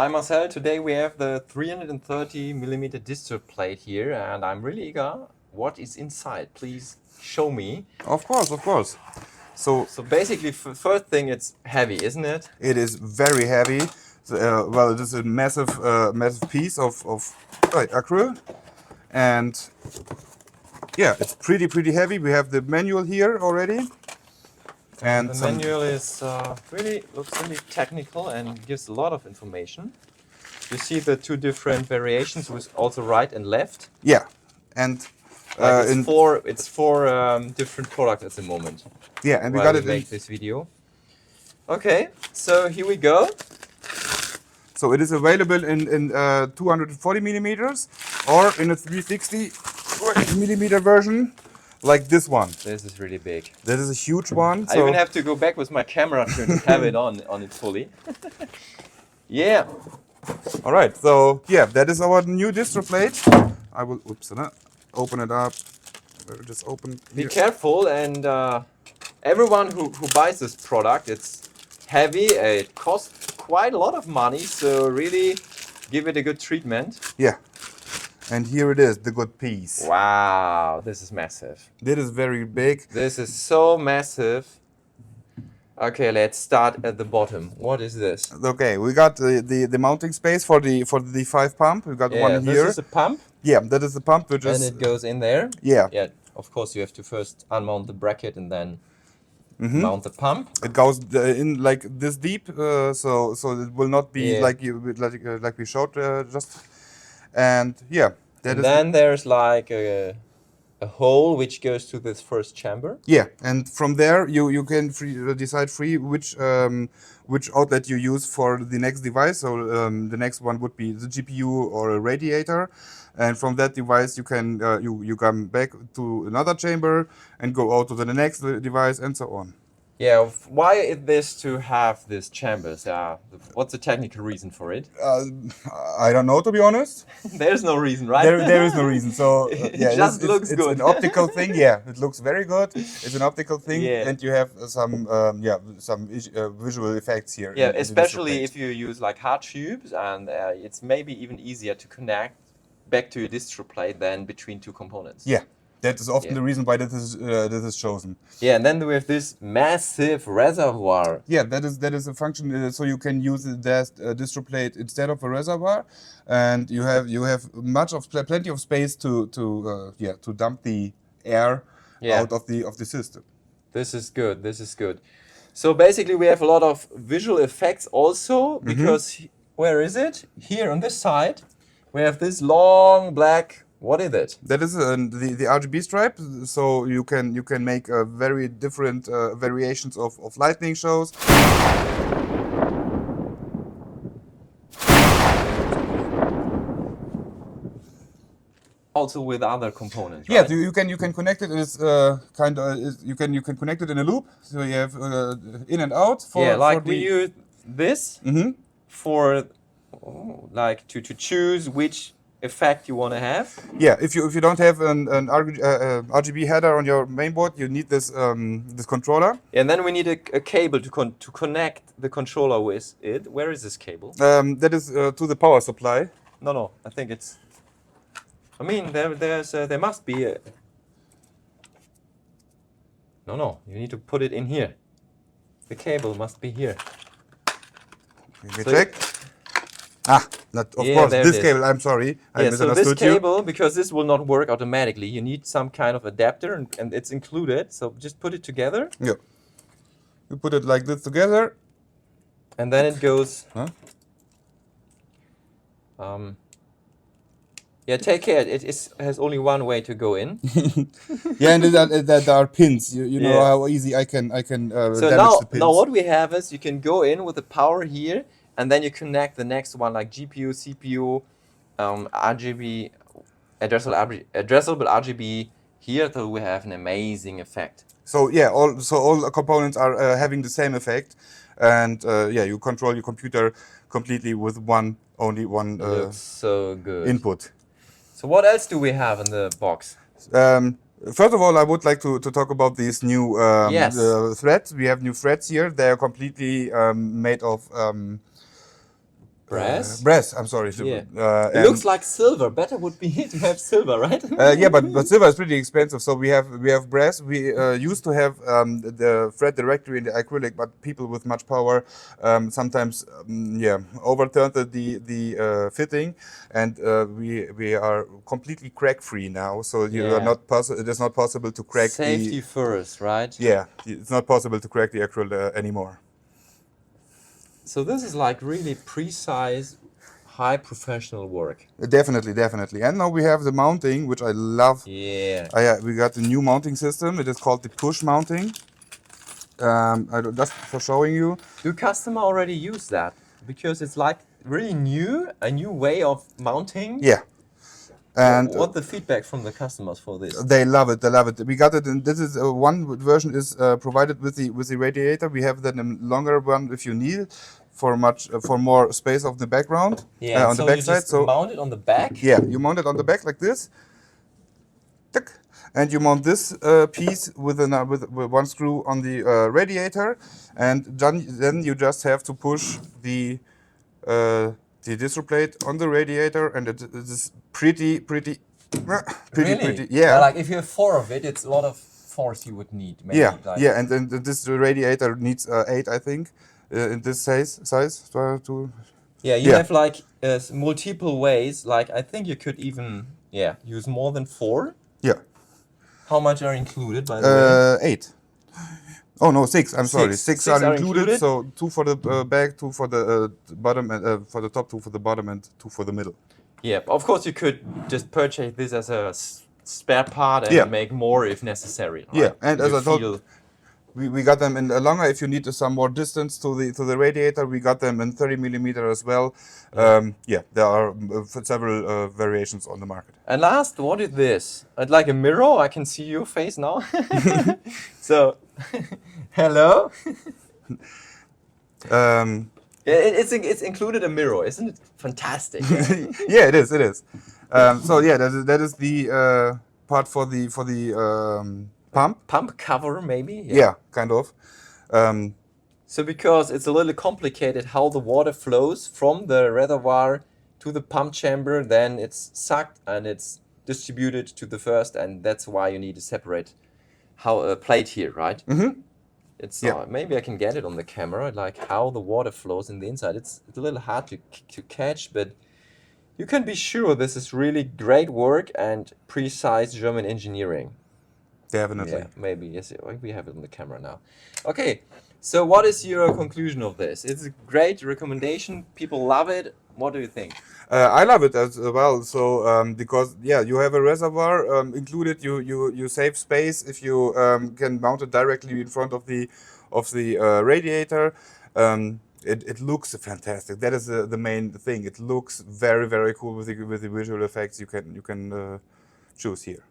Hi Marcel, today we have the 330mm Distroplate here and I'm really eager. What is inside? Please show me. Of course. So basically, first thing, it's heavy, isn't it? It is very heavy. Well, it is a massive piece of acrylic, and yeah, it's pretty heavy. We have the manual here already, and the manual is looks really technical and gives a lot of information. You see the two different variations with also right and left. Yeah, and it's four different products at the moment. Yeah, and we got it make this video. Okay, so here we go. So it is available in 240 millimeters or in a 360 millimeter version, like this one. This is really big. That is a huge one. I even have to go back with my camera to have it on it fully. Yeah. All right. So yeah, that is our new Distroplate. I will open it up. Just open. Be careful, and everyone who buys this product, it's heavy. It costs quite a lot of money, so really give it a good treatment. Yeah. And here it is, the good piece. Wow, this is massive. This is very big. This is so massive. Okay, let's start at the bottom. What is this? Okay, we got the mounting space for the D5 pump. We got one here. This is a pump? Yeah, that is the pump. Which and it goes in there? Yeah. Yeah, of course you have to first unmount the bracket and then mount the pump. It goes in like this deep, so it will not be like we showed just. And yeah, then there's like a hole which goes to this first chamber. Yeah, and from there you can decide which outlet you use for the next device. So the next one would be the GPU or a radiator, and from that device you can you come back to another chamber and go out to the next device and so on. Yeah, why is this to have these chambers? What's the technical reason for it? I don't know, to be honest. There's no reason, right? There is no reason. So yeah, it just looks good. It's an optical thing. Yeah, it looks very good. It's an optical thing, and you have some visual effects here. Yeah, especially if you use like hard tubes, and it's maybe even easier to connect back to your Distroplate than between two components. Yeah. That is often the reason why this is chosen. Yeah, and then we have this massive reservoir. Yeah, that is a function. So you can use the Distroplate instead of a reservoir, and you have plenty of space to dump the air out of the system. This is good. This is good. So basically, we have a lot of visual effects also because where is it? Here on this side, we have this long black. What is it? That is the RGB stripe. So you can make very different variations of lightning shows. Also with other components. Yeah, right? you can connect it. It's you can connect it in a loop. So you have in and out. We use this for like to choose which effect you want to have. Yeah, if you don't have an RGB header on your mainboard, you need this this controller. And then we need a cable to connect the controller with it. Where is this cable? That is to the power supply. No, I think it's. I mean, there must be a. No, you need to put it in here. The cable must be here. Can we check? Of course, this cable, I'm sorry, I misunderstood you. So this cable, because this will not work automatically, you need some kind of adapter, and it's included, so just put it together. Yeah. You put it like this together. And then it goes... yeah, take care, it has only one way to go in. Yeah, and there are pins, you know how easy I can so damage the pins. Now what we have is, you can go in with the power here, and then you connect the next one like GPU, CPU, RGB, addressable RGB here, so we have an amazing effect. So yeah, all the components are having the same effect, and you control your computer completely with only one so good input. So what else do we have in the box? First of all, I would like to talk about these new threads. We have new threads here. They are completely made of Brass? Brass. I'm sorry. Yeah. It And looks like silver. Better would be to have silver, right? yeah, but silver is pretty expensive. So we have brass. We used to have the thread directory in the acrylic, but people with much power sometimes overturned the fitting, and we are completely crack free now. So you are Yeah. not it is not possible to crack Safety the first, right? it's not possible to crack the acrylic anymore. So this is like really precise, high professional work. Definitely. And now we have the mounting, which I love. Yeah. We got the new mounting system. It is called the push mounting. Just for showing you. Do customer already use that? Because it's like really new, a new way of mounting. Yeah. And what the feedback from the customers for this? they love it. They love it. We got it, and this is one version is provided with the radiator. We have then a longer one if you need for more space of the background. Yeah, on so the back you side. just mount it on the back. Yeah, you mount it on the back like this. Tick. And you mount this piece with one screw on the radiator, and then you just have to push the distroplate on the radiator, and it is pretty. Really? Yeah. Like if you have 4 of it, it's a lot of force you would need. Maybe, Yeah, like yeah, and this radiator needs 8, I think, in this size. Yeah, you have like multiple ways. Like I think you could even use more than 4. Yeah. How much are included, by the way? 8. Oh no, 6. I'm sorry. 6 are included. So 2 for the back, 2 for the bottom, and for the top, 2 for the bottom, and 2 for the middle. Yeah, of course you could just purchase this as a spare part and make more if necessary. Right? Yeah, and as I told, we got them in longer. If you need some more distance to the radiator, we got them in 30mm as well. There are several variations on the market. And last, what is this? It's like a mirror. I can see your face now. So, hello. It's included a mirror, isn't it? Fantastic. Yeah, it is. It is. That is the part for the pump cover, maybe. Yeah, kind of. So because it's a little complicated how the water flows from the reservoir to the pump chamber, then it's sucked and it's distributed to the first, and that's why you need to separate a plate here, right? Mm-hmm. It's maybe I can get it on the camera, like how the water flows in the inside. It's a little hard to catch, but you can be sure this is really great work and precise German engineering. Definitely. Yeah, maybe. Yes, we have it on the camera now. Okay, so what is your conclusion of this? It's a great recommendation. People love it. What do you think? I love it as well. So because you have a reservoir included. You save space if you can mount it directly in front of the radiator. It looks fantastic. That is the main thing. It looks very cool with the visual effects you can choose here.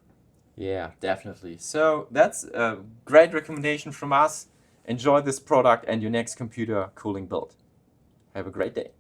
Yeah, definitely. So that's a great recommendation from us. Enjoy this product and your next computer cooling build. Have a great day.